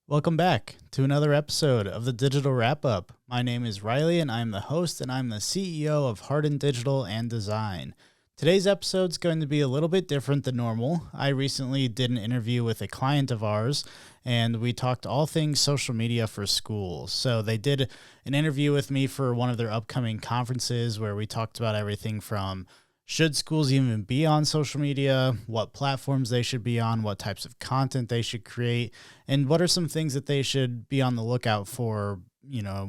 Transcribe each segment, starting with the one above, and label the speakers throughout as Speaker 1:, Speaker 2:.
Speaker 1: Welcome back to another episode of the Digital Wrap Up. My name is Riley and I'm the host and I'm the CEO of Harden Digital and Design. Today's episode is going to be a little bit different than normal. I recently did an interview with a client of ours and we talked all things social media for schools. So they did an interview with me for one of their upcoming conferences where we talked about everything from should schools even be on social media, what platforms they should be on, what types of content they should create, and what are some things that they should be on the lookout for,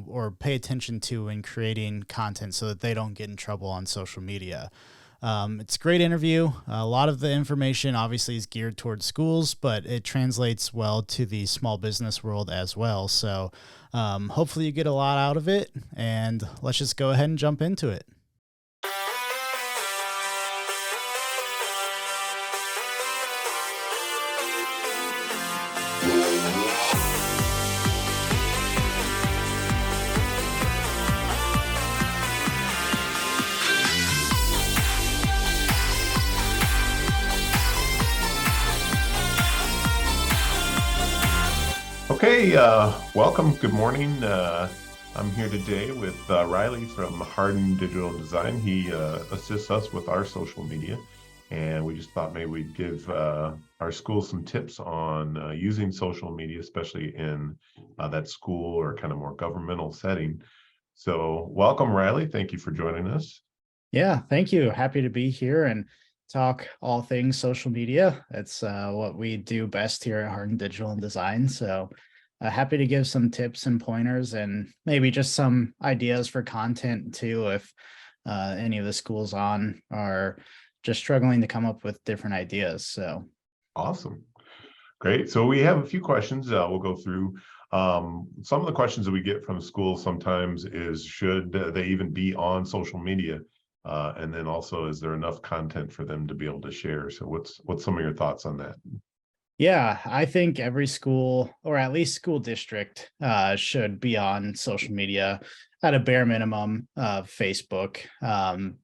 Speaker 1: or pay attention to in creating content so that they don't get in trouble on social media. It's a great interview. A lot of the information obviously is geared towards schools, but it translates well to the small business world as well. So hopefully you get a lot out of it, and let's just go ahead and jump into it.
Speaker 2: Okay, welcome. Good morning. I'm here today with Riley from Harden Digital Design. He assists us with our social media, and we just thought maybe we'd give our school some tips on using social media, especially in that school or kind of more governmental setting. So welcome, Riley. Thank you for joining us.
Speaker 1: Yeah, thank you. Happy to be here and talk all things social media. That's what we do best here at Harden Digital and Design. So happy to give some tips and pointers and maybe just some ideas for content too, if any of the schools on are just struggling to come up with different ideas. So
Speaker 2: awesome. Great. So we have a few questions we'll go through. Some of the questions that we get from schools sometimes is, should they even be on social media? And then also, is there enough content for them to be able to share? So what's some of your thoughts on that?
Speaker 1: Yeah, I think every school, or at least school district, should be on social media at a bare minimum of Facebook. I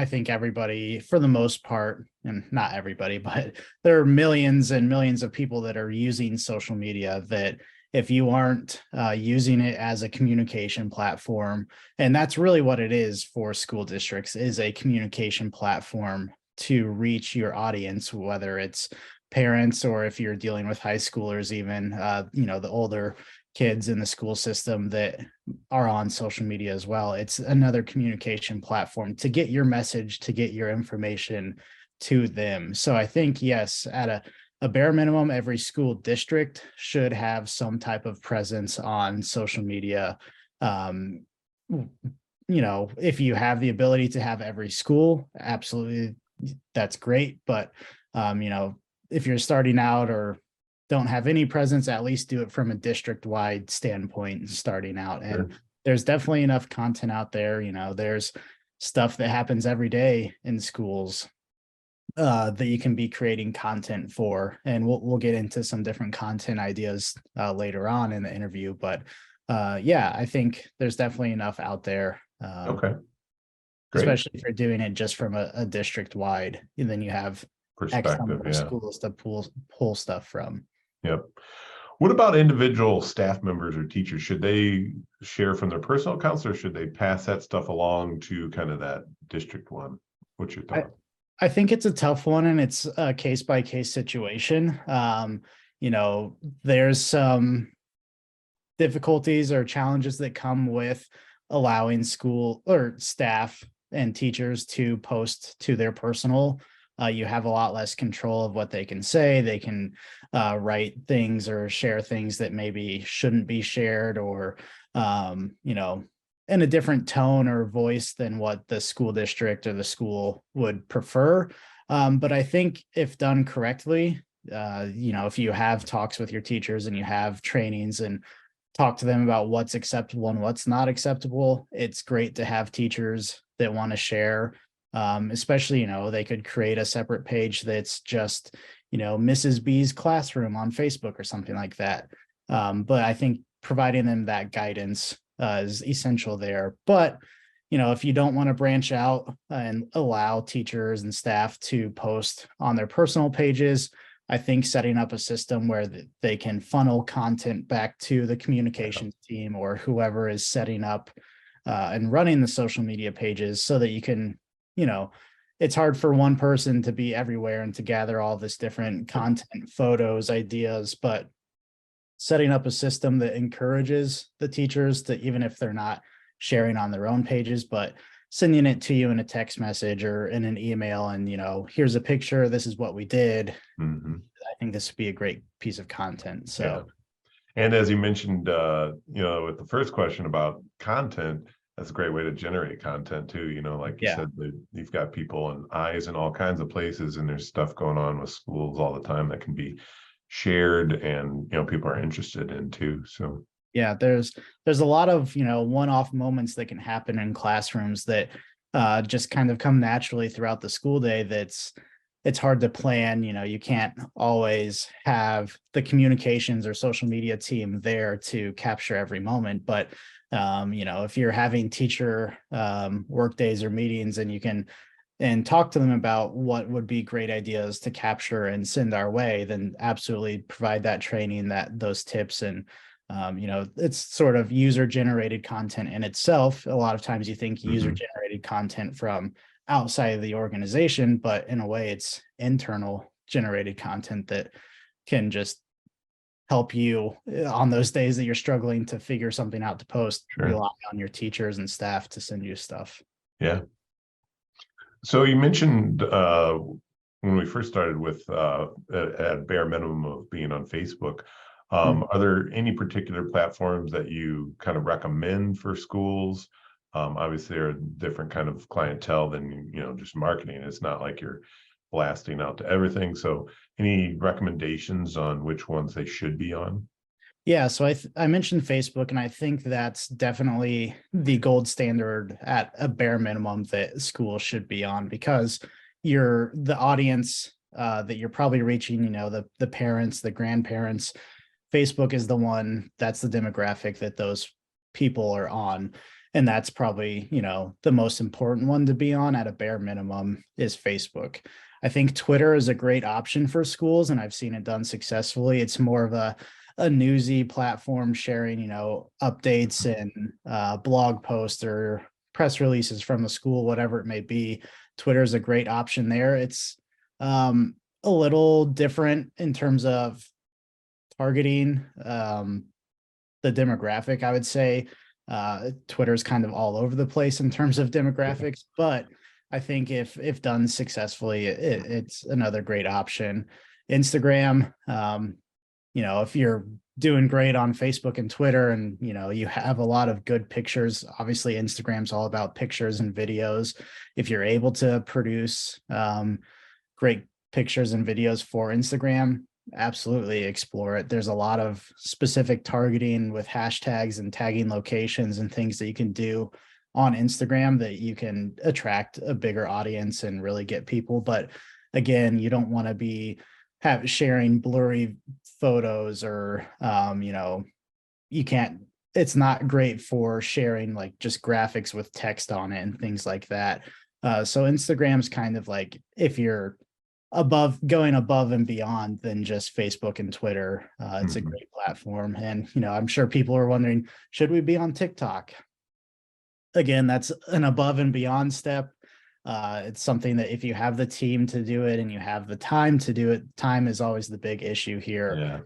Speaker 1: think everybody, for the most part, and not everybody, but there are millions and millions of people that are using social media that if you aren't using it as a communication platform, and that's really what it is for school districts, is a communication platform to reach your audience, whether it's parents or if you're dealing with high schoolers, even, the older kids in the school system that are on social media as well. It's another communication platform to get your message, to get your information to them. So I think, yes, at a bare minimum, every school district should have some type of presence on social media. If you have the ability to have every school, absolutely, that's great. But, if you're starting out or don't have any presence, at least do it from a district-wide standpoint starting out. And
Speaker 2: Sure.
Speaker 1: There's definitely enough content out there. There's stuff that happens every day in schools that you can be creating content for. And we'll get into some different content ideas later on in the interview. But I think there's definitely enough out there.
Speaker 2: Okay. Great.
Speaker 1: Especially if you're doing it just from a district-wide, and then you have X number
Speaker 2: Perspective,
Speaker 1: of
Speaker 2: yeah.
Speaker 1: schools to pull stuff from.
Speaker 2: Yep. What about individual staff members or teachers? Should they share from their personal accounts, or should they pass that stuff along to kind of that district one? What's your thought?
Speaker 1: I think it's a tough one, and it's a case-by-case situation. There's some difficulties or challenges that come with allowing school or staff and teachers to post to their personal. You have a lot less control of what they can say. They can write things or share things that maybe shouldn't be shared, or in a different tone or voice than what the school district or the school would prefer. But I think if done correctly, if you have talks with your teachers and you have trainings and talk to them about what's acceptable and what's not acceptable, it's great to have teachers that want to share. Especially, they could create a separate page that's just, Mrs. B's classroom on Facebook or something like that. But I think providing them that guidance is essential there. But, if you don't want to branch out and allow teachers and staff to post on their personal pages, I think setting up a system where they can funnel content back to the communications team or whoever is setting up and running the social media pages, so that you can, it's hard for one person to be everywhere and to gather all this different content, photos, ideas, but setting up a system that encourages the teachers to, even if they're not sharing on their own pages, but sending it to you in a text message or in an email, and here's a picture, this is what we did. I think this would be a great piece of content. So
Speaker 2: and as you mentioned, with the first question about content, that's a great way to generate content too. Like you said, you've got people and eyes in all kinds of places, and there's stuff going on with schools all the time that can be shared, and people are interested in too. So
Speaker 1: yeah, there's a lot of one-off moments that can happen in classrooms that just kind of come naturally throughout the school day. It's hard to plan. You can't always have the communications or social media team there to capture every moment, but if you're having teacher work days or meetings, and you can talk to them about what would be great ideas to capture and send our way, then absolutely provide that training, those tips. And it's sort of user generated content in itself. A lot of times you think user generated content from outside of the organization, but in a way it's internal generated content that can just help you on those days that you're struggling to figure something out to post. Rely on your teachers and staff to send you stuff.
Speaker 2: Yeah. So you mentioned when we first started with at bare minimum of being on Facebook, are there any particular platforms that you kind of recommend for schools? Obviously, there are different kind of clientele than just marketing. It's not like you're blasting out to everything. So any recommendations on which ones they should be on?
Speaker 1: Yeah, so I mentioned Facebook, and I think that's definitely the gold standard at a bare minimum that schools should be on, because you're the audience that you're probably reaching, the parents, the grandparents. Facebook is the one, that's the demographic that those people are on. And that's probably, the most important one to be on at a bare minimum is Facebook. I think Twitter is a great option for schools, and I've seen it done successfully. It's more of a newsy platform, sharing, updates and blog posts or press releases from the school, whatever it may be. Twitter is a great option there. It's a little different in terms of targeting the demographic, I would say. Twitter's kind of all over the place in terms of demographics, but I think if done successfully, it's another great option. Instagram, if you're doing great on Facebook and Twitter, and you have a lot of good pictures, obviously Instagram's all about pictures and videos. If you're able to produce great pictures and videos for Instagram, absolutely explore it. There's a lot of specific targeting with hashtags and tagging locations and things that you can do on Instagram that you can attract a bigger audience and really get people. But again, you don't want to be sharing blurry photos or you can't, it's not great for sharing like just graphics with text on it and things like that. So Instagram's kind of like, if you're going above and beyond than just Facebook and Twitter, it's a great platform. And I'm sure people are wondering, should we be on TikTok? Again, that's an above and beyond step. It's something that if you have the team to do it and you have the time to do it, time is always the big issue here.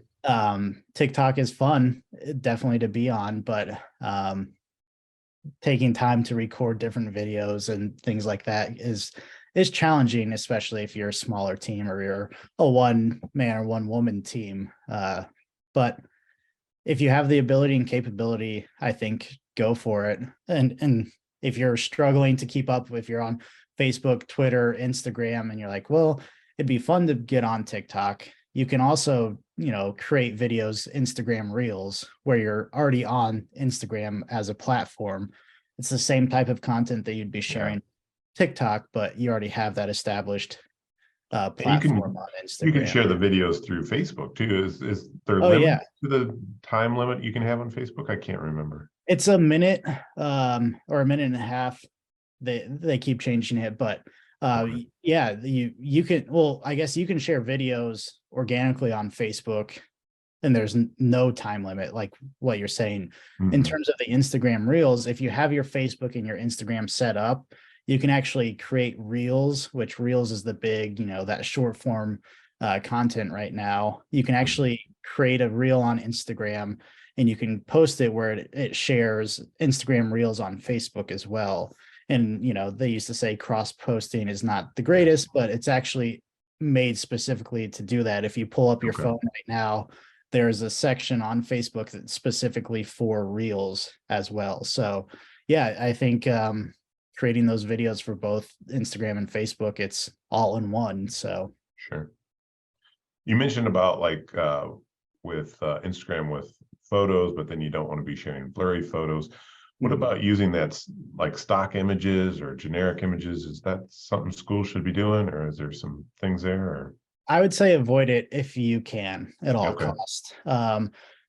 Speaker 1: TikTok is fun, definitely to be on, but taking time to record different videos and things like that is challenging, especially if you're a smaller team or you're a one man or one woman team. But if you have the ability and capability, I think go for it. And if you're struggling to keep up, if you're on Facebook, Twitter, Instagram, and you're like, well, it'd be fun to get on TikTok, you can also, create videos, Instagram Reels, where you're already on Instagram as a platform. It's the same type of content that you'd be sharing TikTok, but you already have that established platform on Instagram.
Speaker 2: You can share the videos through Facebook too. Is there a limit to the time limit you can have on Facebook? I can't remember.
Speaker 1: It's a minute or a minute and a half. They keep changing it, but
Speaker 2: Okay.
Speaker 1: Yeah, you can, well, I guess you can share videos organically on Facebook, and there's no time limit, like what you're saying. In
Speaker 2: Hmm.
Speaker 1: terms of the Instagram Reels, if you have your Facebook and your Instagram set up, you can actually create Reels, which Reels is the big, that short form content right now. You can actually create a Reel on Instagram, and you can post it where it shares Instagram Reels on Facebook as well. And, they used to say cross posting is not the greatest, but it's actually made specifically to do that. If you pull up your
Speaker 2: Okay.
Speaker 1: phone right now, there's a section on Facebook that's specifically for Reels as well. So yeah, I think creating those videos for both Instagram and Facebook, it's all in one. So
Speaker 2: Sure. You mentioned about like with Instagram with photos, but then you don't want to be sharing blurry photos. What
Speaker 1: mhm.
Speaker 2: about using like stock images or generic images? Is that something schools should be doing, or is there some things there? Or
Speaker 1: I would say avoid it if you can at all
Speaker 2: okay,
Speaker 1: costs.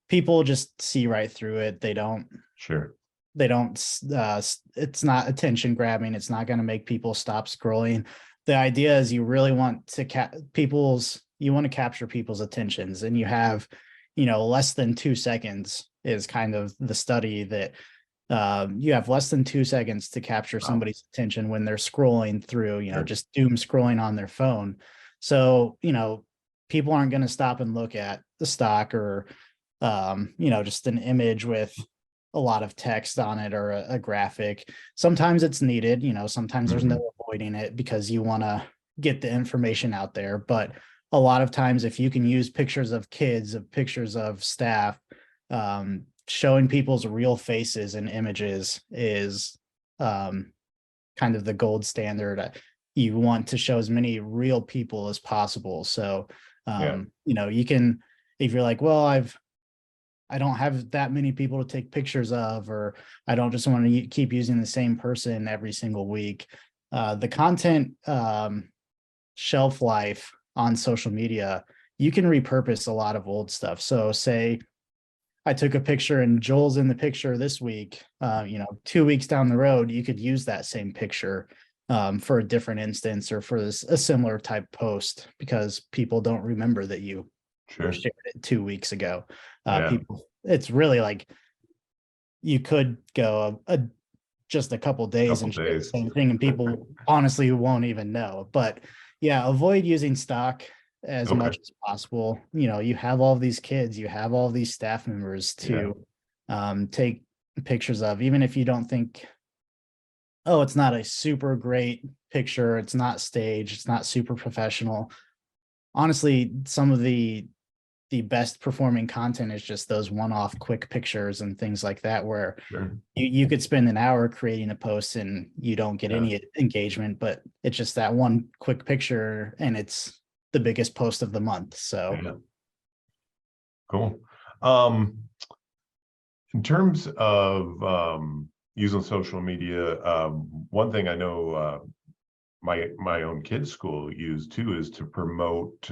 Speaker 1: People just see right through it.
Speaker 2: sure,
Speaker 1: They don't it's not attention grabbing. It's not going to make people stop scrolling. The idea is you really want to you want to capture people's attentions, and you have, less than 2 seconds is kind of the study that you have less than 2 seconds to capture
Speaker 2: wow,
Speaker 1: somebody's attention when they're scrolling through,
Speaker 2: sure,
Speaker 1: just doom scrolling on their phone. So, people aren't going to stop and look at the stock or, just an image with a lot of text on it or a graphic. Sometimes it's needed, sometimes there's
Speaker 2: hmm,
Speaker 1: no avoiding it because you want to get the information out there. But a lot of times, if you can use pictures of kids, of pictures of staff, showing people's real faces and images is um, kind of the gold standard. You want to show as many real people as possible. So,
Speaker 2: yeah,
Speaker 1: you can, if you're like, well, I don't have that many people to take pictures of, or I don't just want to keep using the same person every single week. The content shelf life on social media, you can repurpose a lot of old stuff. So, say I took a picture and Joel's in the picture this week. 2 weeks down the road, you could use that same picture for a different instance or for a similar type post because people don't remember that you
Speaker 2: sure,
Speaker 1: shared it 2 weeks ago.
Speaker 2: yeah,
Speaker 1: It's really like you could go just a couple days
Speaker 2: couple
Speaker 1: and share the
Speaker 2: days,
Speaker 1: same thing, and people honestly won't even know. But yeah, avoid using stock as
Speaker 2: okay,
Speaker 1: much as possible. You have all these kids, you have all these staff members
Speaker 2: yeah,
Speaker 1: to take pictures of, even if you don't think, oh, it's not a super great picture, it's not staged, it's not super professional. Honestly, some of the best performing content is just those one-off quick pictures and things like that, where
Speaker 2: sure,
Speaker 1: you could spend an hour creating a post and you don't get
Speaker 2: yeah,
Speaker 1: any engagement, but it's just that one quick picture and it's the biggest post of the month. So
Speaker 2: yeah, cool. Um, In terms of using social media, one thing I know my own kids' school use too is to promote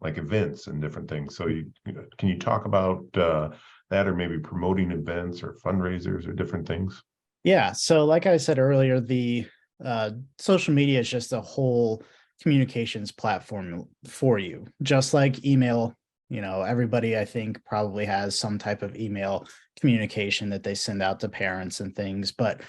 Speaker 2: like events and different things. So can you talk about that, or maybe promoting events or fundraisers or different things?
Speaker 1: yeah, so like I said earlier, the social media is just a whole communications platform for you, just like email. Everybody I think probably has some type of email communication that they send out to parents and things, but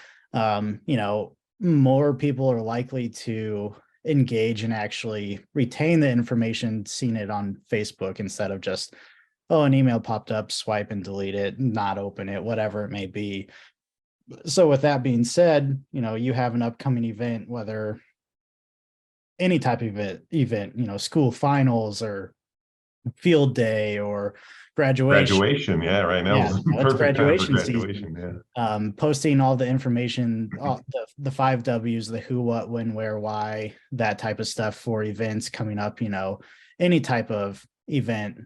Speaker 1: more people are likely to engage and actually retain the information, seen it on Facebook instead of just, oh, an email popped up, swipe and delete it, not open it, whatever it may be. So with that being said, you have an upcoming event, whether any type of event, school finals or field day or graduation.
Speaker 2: Graduation, yeah, right now
Speaker 1: Yeah,
Speaker 2: is the
Speaker 1: it's
Speaker 2: perfect time for
Speaker 1: graduation season.
Speaker 2: graduation. Yeah,
Speaker 1: Posting all the information, all the 5 Ws, the who, what, when, where, why, that type of stuff for events coming up, any type of event.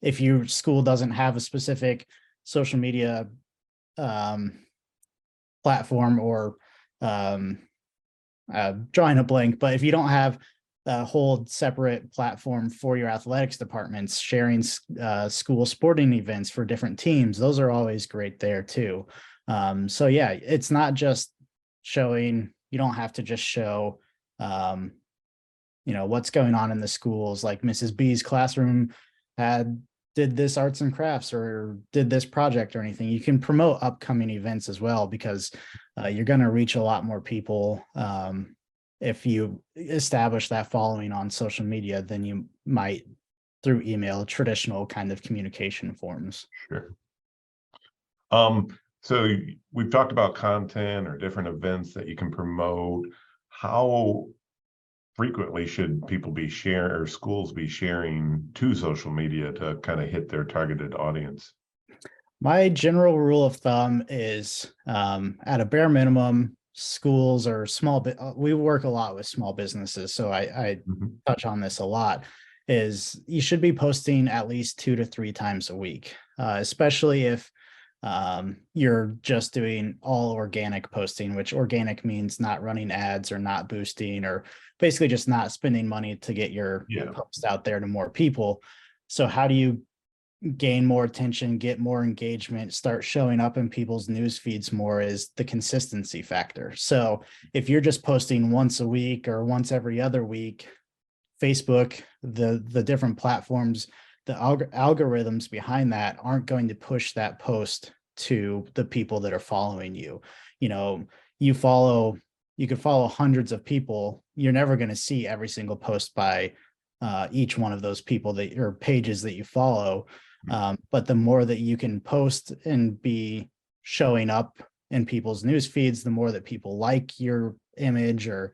Speaker 1: If your school doesn't have a specific social media um, platform or um, drawing a blank, but if you don't have a whole separate platform for your athletics departments, sharing school sporting events for different teams, those are always great there too. So yeah, it's not just showing, you don't have to just show What's going on in the schools, like Mrs. B's classroom did this arts and crafts or did this project or anything. You can promote upcoming events as well, because you're going to reach a lot more people if you establish that following on social media than you might through email, traditional kind of communication forms.
Speaker 2: Sure. So we've talked about content or different events that you can promote. How frequently should people be sharing, or schools be sharing to social media to kind of hit their targeted audience?
Speaker 1: My general rule of thumb is at a bare minimum, schools or we work a lot with small businesses, so I touch on this a lot, is you should be posting at least 2 to 3 times a week, especially if you're just doing all organic posting, which organic means not running ads or not boosting, or basically just not spending money to get your post out there to more people. So how do you gain more attention, get more engagement, start showing up in people's news feeds more, is the consistency factor. So if you're just posting once a week or once every other week, Facebook, the different platforms, the algorithms behind that aren't going to push that post to the people that are following you. You could follow hundreds of people. You're never going to see every single post by each one of those people or pages that you follow. But the more that you can post and be showing up in people's news feeds, the more that people like your image or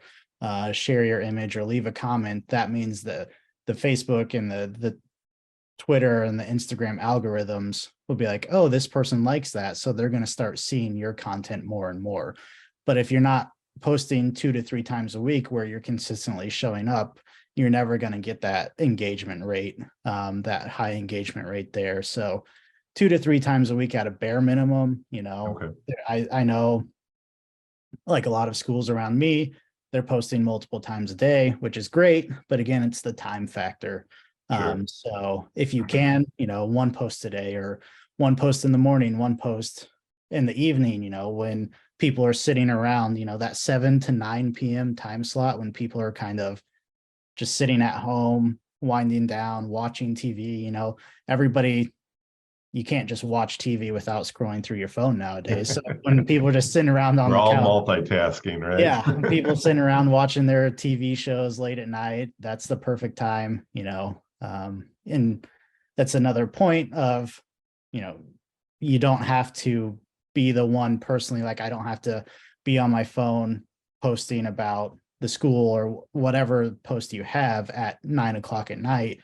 Speaker 1: share your image or leave a comment. That means that the Facebook and the Twitter and the Instagram algorithms will be like, oh, this person likes that, so they're going to start seeing your content more and more. But if you're not posting 2 to 3 times a week where you're consistently showing up, you're never going to get that engagement rate, that high engagement rate there. So 2 to 3 times a week at a bare minimum. I know, like a lot of schools around me, they're posting multiple times a day, which is great. But again, it's the time factor.
Speaker 2: Sure.
Speaker 1: So if you can, 1 post a day, or 1 post in the morning, 1 post in the evening, when people are sitting around, that 7 to 9 p.m. time slot, when people are kind of just sitting at home, winding down, watching TV, everybody, you can't just watch TV without scrolling through your phone nowadays. So when people are just sitting around on
Speaker 2: We're
Speaker 1: the
Speaker 2: all
Speaker 1: couch,
Speaker 2: multitasking, right?
Speaker 1: yeah, people sitting around watching their TV shows late at night, that's the perfect time, and that's another point of, you don't have to be the one personally, like I don't have to be on my phone posting about the school or whatever post you have at 9 o'clock at night.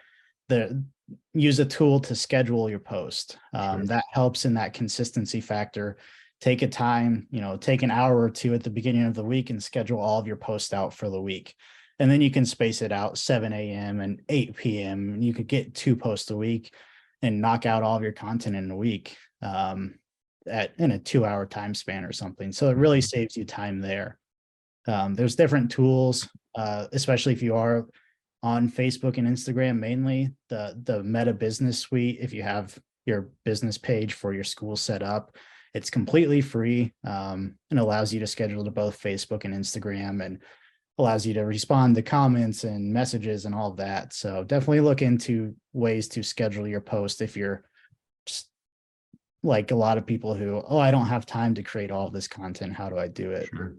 Speaker 1: Use a tool to schedule your post. That helps in that consistency factor. Take a time, take an hour or 2 at the beginning of the week and schedule all of your posts out for the week. And then you can space it out 7 a.m. and 8 p.m. You could get 2 posts a week and knock out all of your content in a week in a 2-hour time span or something. So it really saves you time there. There's different tools, especially if you are on Facebook and Instagram, mainly the Meta Business Suite. If you have your business page for your school set up, it's completely free, and allows you to schedule to both Facebook and Instagram, and allows you to respond to comments and messages and all of that. So definitely look into ways to schedule your post if you're just like a lot of people who, oh, I don't have time to create all this content. How do I do it?
Speaker 2: Sure.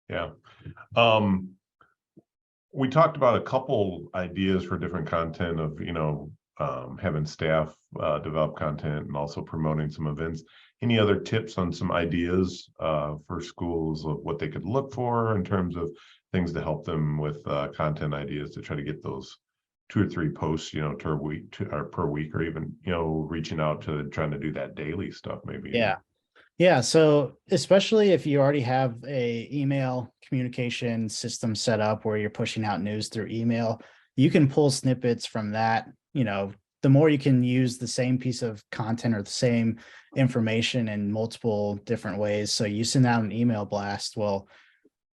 Speaker 2: Yeah. We talked about a couple ideas for different content of, having staff develop content and also promoting some events. Any other tips on some ideas for schools of what they could look for in terms of things to help them with content ideas to try to get those 2 or 3 posts, per week, or even, reaching out to trying to do that daily stuff maybe?
Speaker 1: Yeah. So especially if you already have a email communication system set up where you're pushing out news through email, you can pull snippets from that. The more you can use the same piece of content or the same information in multiple different ways. So you send out an email blast, well,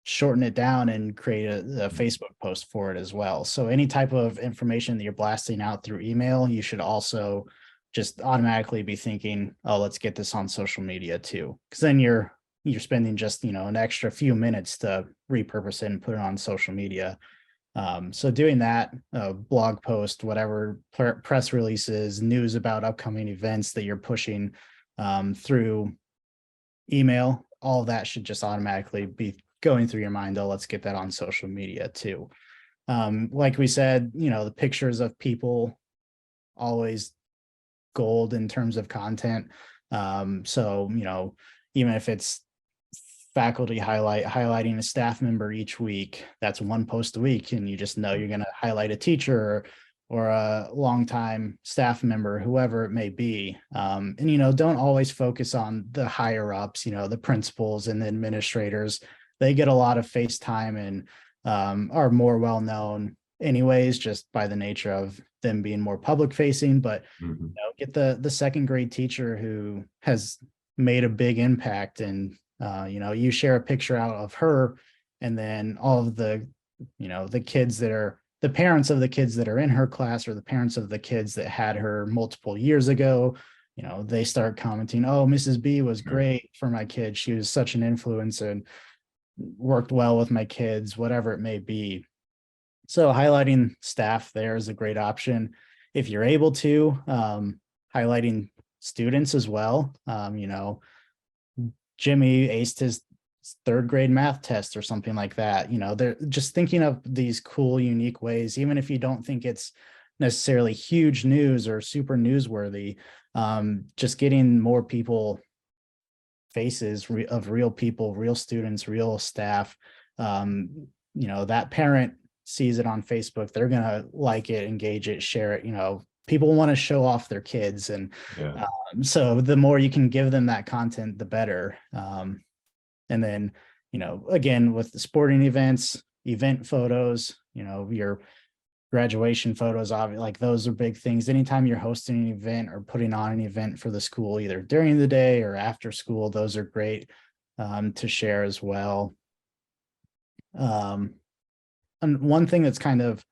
Speaker 1: shorten it down and create a Facebook post for it as well. So any type of information that you're blasting out through email, you should also just automatically be thinking, oh, let's get this on social media too. Because then you're you're spending just, an extra few minutes to repurpose it and put it on social media. So doing that, blog post, whatever, press releases, news about upcoming events that you're pushing through email, all of that should just automatically be going through your mind. Oh, let's get that on social media too. Like we said, the pictures of people, always gold in terms of content. So, even if it's faculty highlighting a staff member each week, that's one post a week, and you just know you're going to highlight a teacher or a longtime staff member, whoever it may be. And, don't always focus on the higher ups, the principals and the administrators. They get a lot of face time and are more well known anyways, just by the nature of them being more public facing. But get the second grade teacher who has made a big impact, and you share a picture out of her, and then all of the the kids that are the parents of the kids that are in her class, or the parents of the kids that had her multiple years ago, they start commenting, oh, Mrs. B was great for my kid, she was such an influence and worked well with my kids, whatever it may be. So highlighting staff there is a great option. If you're able to, highlighting students as well. Jimmy aced his third grade math test or something like that. They're just thinking of these cool, unique ways, even if you don't think it's necessarily huge news or super newsworthy, just getting more people, faces of real people, real students, real staff. That parent sees it on Facebook, they're going to like it, engage it, share it. People want to show off their kids. And so the more you can give them that content, the better. And then, again, with the sporting events, event photos, your graduation photos, obviously, like those are big things. Anytime you're hosting an event or putting on an event for the school, either during the day or after school, those are great to share as well. And one thing that's kind of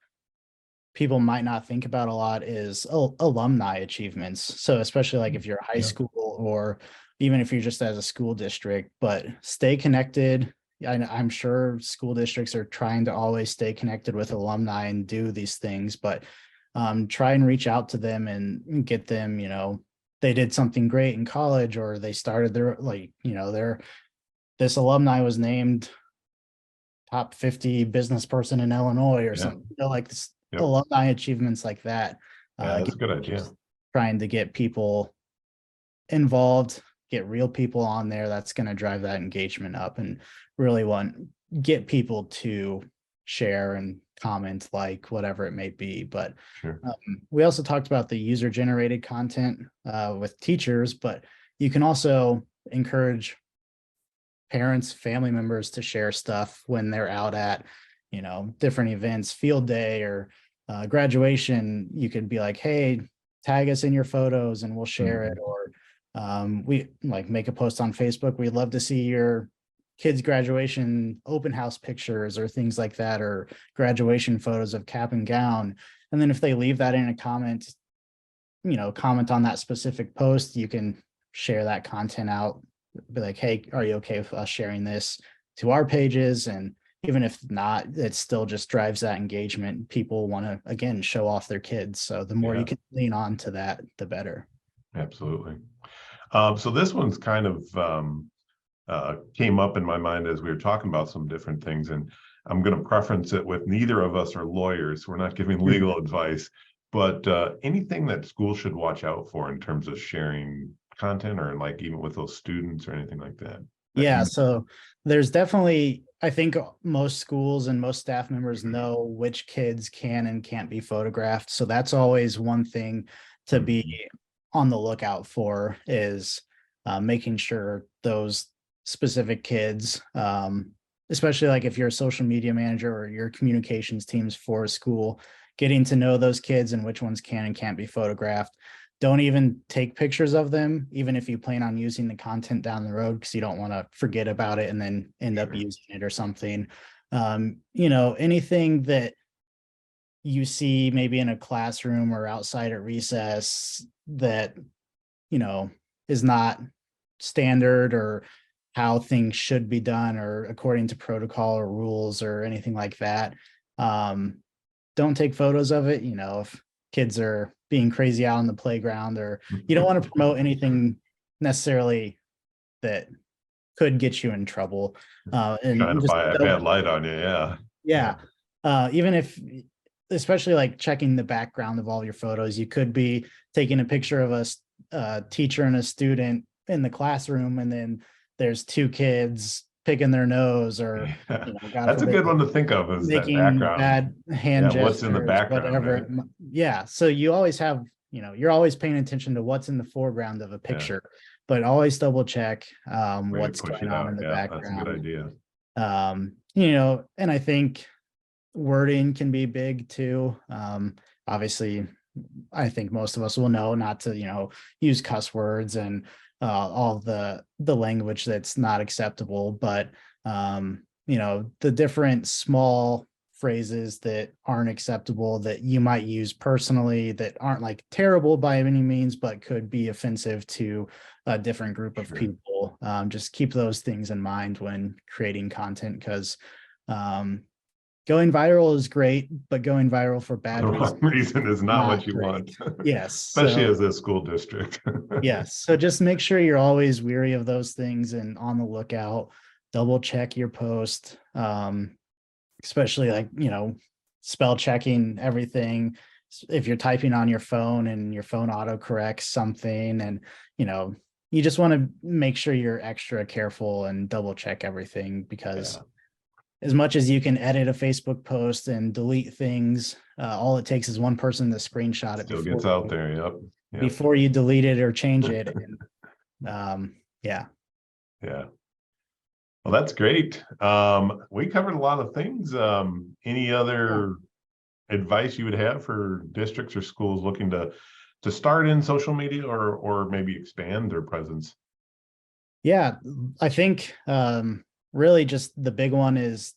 Speaker 1: people might not think about a lot is alumni achievements. So especially like if you're a high school, or even if you're just as a school district, but stay connected. I'm sure school districts are trying to always stay connected with alumni and do these things, but try and reach out to them and get them, they did something great in college, or they started this alumni was named top 50 business person in Illinois or something, like this, alumni achievements like that.
Speaker 2: That's a good idea.
Speaker 1: Trying to get people involved, get real people on there. That's going to drive that engagement up, and really get people to share and comment, like whatever it may be. But we also talked about the user generated content with teachers, but you can also encourage parents, family members to share stuff when they're out at, different events, field day or graduation. You could be like, hey, tag us in your photos and we'll share it. Or we make a post on Facebook. We'd love to see your kids' graduation open house pictures or things like that, or graduation photos of cap and gown. And then if they leave that in a comment, comment on that specific post, you can share that content out. Be like, hey, are you okay with us sharing this to our pages? And even if not, it still just drives that engagement. People want to, again, show off their kids. So the more you can lean on to that, the better.
Speaker 2: Absolutely. So this one's kind of came up in my mind as we were talking about some different things, and I'm going to preference it with neither of us are lawyers. We're not giving legal advice, but anything that schools should watch out for in terms of sharing content, or like even with those students or anything like that?
Speaker 1: Yeah, so there's definitely, I think most schools and most staff members know which kids can and can't be photographed. So that's always one thing to be on the lookout for, is making sure those specific kids, especially like if you're a social media manager or your communications teams for a school, getting to know those kids and which ones can and can't be photographed. Don't even take pictures of them, even if you plan on using the content down the road, because you don't want to forget about it and then end up using it or something. Anything that you see maybe in a classroom or outside at recess that, is not standard or how things should be done or according to protocol or rules or anything like that. Don't take photos of it. If kids are being crazy out on the playground, or you don't want to promote anything necessarily that could get you in trouble.
Speaker 2: Trying
Speaker 1: And
Speaker 2: to
Speaker 1: just
Speaker 2: buy a bad light on you. Yeah.
Speaker 1: yeah. Even if, especially like checking the background of all your photos, you could be taking a picture of a teacher and a student in the classroom, and then there's two kids picking their nose, or
Speaker 2: Yeah.
Speaker 1: God
Speaker 2: That's a
Speaker 1: forbid,
Speaker 2: good one to think of, is that
Speaker 1: making
Speaker 2: background.
Speaker 1: bad hand
Speaker 2: Yeah, what's in the
Speaker 1: gestures,
Speaker 2: background,
Speaker 1: whatever.
Speaker 2: right?
Speaker 1: Yeah. So you always have, you're always paying attention to what's in the foreground of a
Speaker 2: Yeah.
Speaker 1: picture, but always double check what's
Speaker 2: Push
Speaker 1: going
Speaker 2: it
Speaker 1: on
Speaker 2: out.
Speaker 1: in the
Speaker 2: Yeah, that's a good
Speaker 1: background.
Speaker 2: idea.
Speaker 1: And I think wording can be big too. Obviously, I think most of us will know not to, use cuss words and all the language that's not acceptable. But the different small phrases that aren't acceptable that you might use personally that aren't like terrible by any means, but could be offensive to a different group of people. Just keep those things in mind when creating content, because going viral is great, but going viral for bad
Speaker 2: The wrong reason is not what you
Speaker 1: great.
Speaker 2: want.
Speaker 1: Yes.
Speaker 2: Especially as a school district.
Speaker 1: Yes. So just make sure you're always weary of those things and on the lookout. Double check your post, especially like, spell checking everything. If you're typing on your phone and your phone autocorrects something, and, you just want to make sure you're extra careful and double check everything, because as much as you can edit a Facebook post and delete things, all it takes is one person to screenshot it.
Speaker 2: Still gets out there. Yep.
Speaker 1: Before you delete it or change it. Yeah.
Speaker 2: Well, that's great. We covered a lot of things. Any other advice you would have for districts or schools looking to start in social media, or maybe expand their presence?
Speaker 1: Yeah, I think really just the big one is,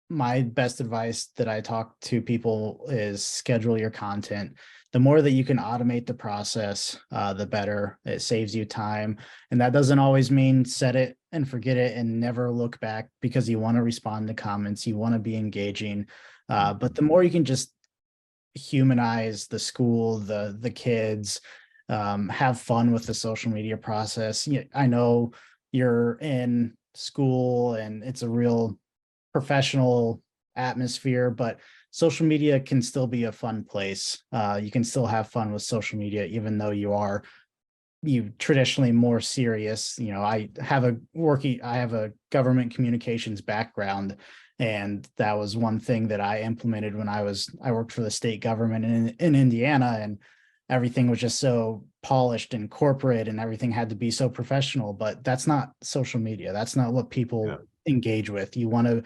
Speaker 1: my best advice that I talk to people is schedule your content. The more that you can automate the process, the better. It saves you time. And that doesn't always mean set it and forget it and never look back, because you want to respond to comments, you want to be engaging. But the more you can just humanize the school, the kids, have fun with the social media process. I know you're in school and it's a real professional atmosphere, but social media can still be a fun place. You can still have fun with social media, even though you traditionally more serious. I have a government communications background, and that was one thing that I implemented when I worked for the state government in Indiana, and everything was just so polished and corporate, and everything had to be so professional. But that's not social media. That's not what people engage with. You want to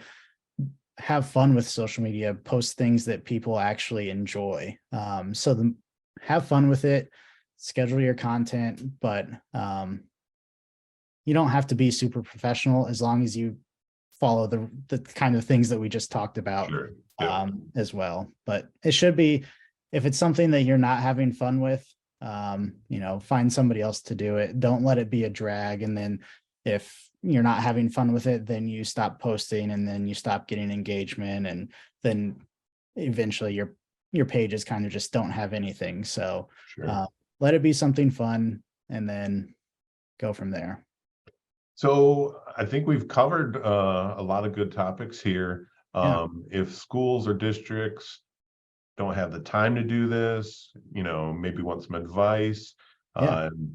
Speaker 1: have fun with social media, post things that people actually enjoy. Have fun with it, schedule your content, but you don't have to be super professional, as long as you follow the kind of things that we just talked about as well. But it should be, if it's something that you're not having fun with, find somebody else to do it. Don't let it be a drag. And then if you're not having fun with it, then you stop posting, and then you stop getting engagement, and then eventually your pages kind of just don't have anything. So let it be something fun, and then go from there.
Speaker 2: So I think we've covered a lot of good topics here. If schools or districts don't have the time to do this, maybe want some advice,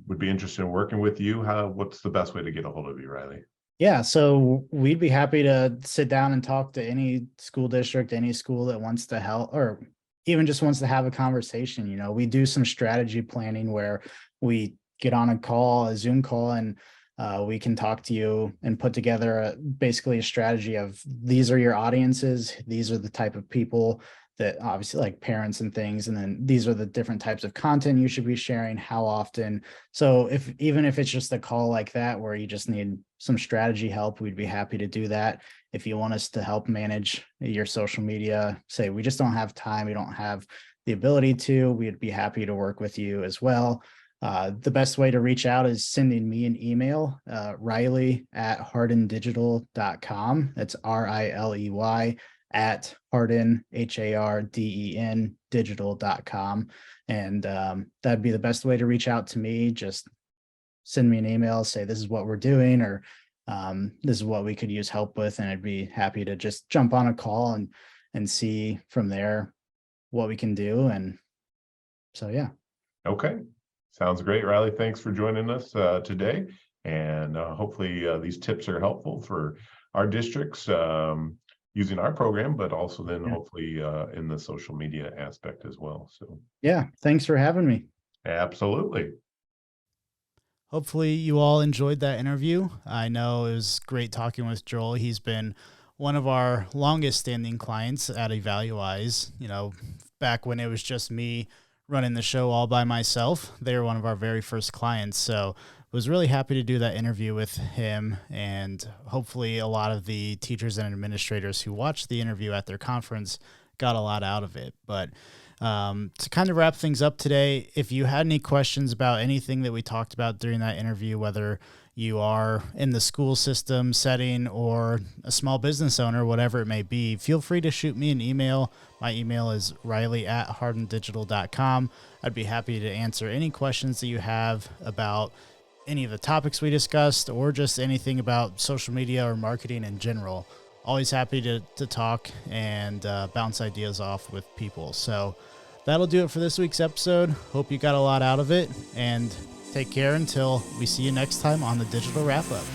Speaker 2: would be interested in working with you, what's the best way to get a hold of you, Riley?
Speaker 1: Yeah, so we'd be happy to sit down and talk to any school district, any school that wants to help, or even just wants to have a conversation. We do some strategy planning where we get on a Zoom call, and we can talk to you and put together basically a strategy of, these are your audiences, these are the type of people that, obviously, like parents and things, and then these are the different types of content you should be sharing, how often. So even if it's just a call like that where you just need some strategy help, we'd be happy to do that. If you want us to help manage your social media, say we just don't have time, we don't have the ability to, we'd be happy to work with you as well. The best way to reach out is sending me an email, Riley@hardendigital.com. That's RILEY at Harden, HARDEN, digital.com. And that'd be the best way to reach out to me. Just send me an email, say this is what we're doing, or this is what we could use help with. And I'd be happy to just jump on a call and see from there what we can do. And so, yeah.
Speaker 2: Okay. Sounds great, Riley. Thanks for joining us today. And hopefully these tips are helpful for our districts using our program, but also then hopefully in the social media aspect as well. So
Speaker 1: yeah, thanks for having me.
Speaker 2: Absolutely.
Speaker 1: Hopefully you all enjoyed that interview. I know it was great talking with Joel. He's been one of our longest standing clients at EvaluWise. You know, back when it was just me running the show all by myself, they were one of our very first clients. So was really happy to do that interview with him, and hopefully a lot of the teachers and administrators who watched the interview at their conference got a lot out of it. But to kind of wrap things up today, if you had any questions about anything that we talked about during that interview, whether you are in the school system setting or a small business owner, whatever it may be, feel free to shoot me an email. My email is riley@hardendigital.com. I'd be happy to answer any questions that you have about any of the topics we discussed, or just anything about social media or marketing in general. Always happy to talk and bounce ideas off with people. So that'll do it for this week's episode. Hope you got a lot out of it, and take care until we see you next time on the Digital Wrap Up.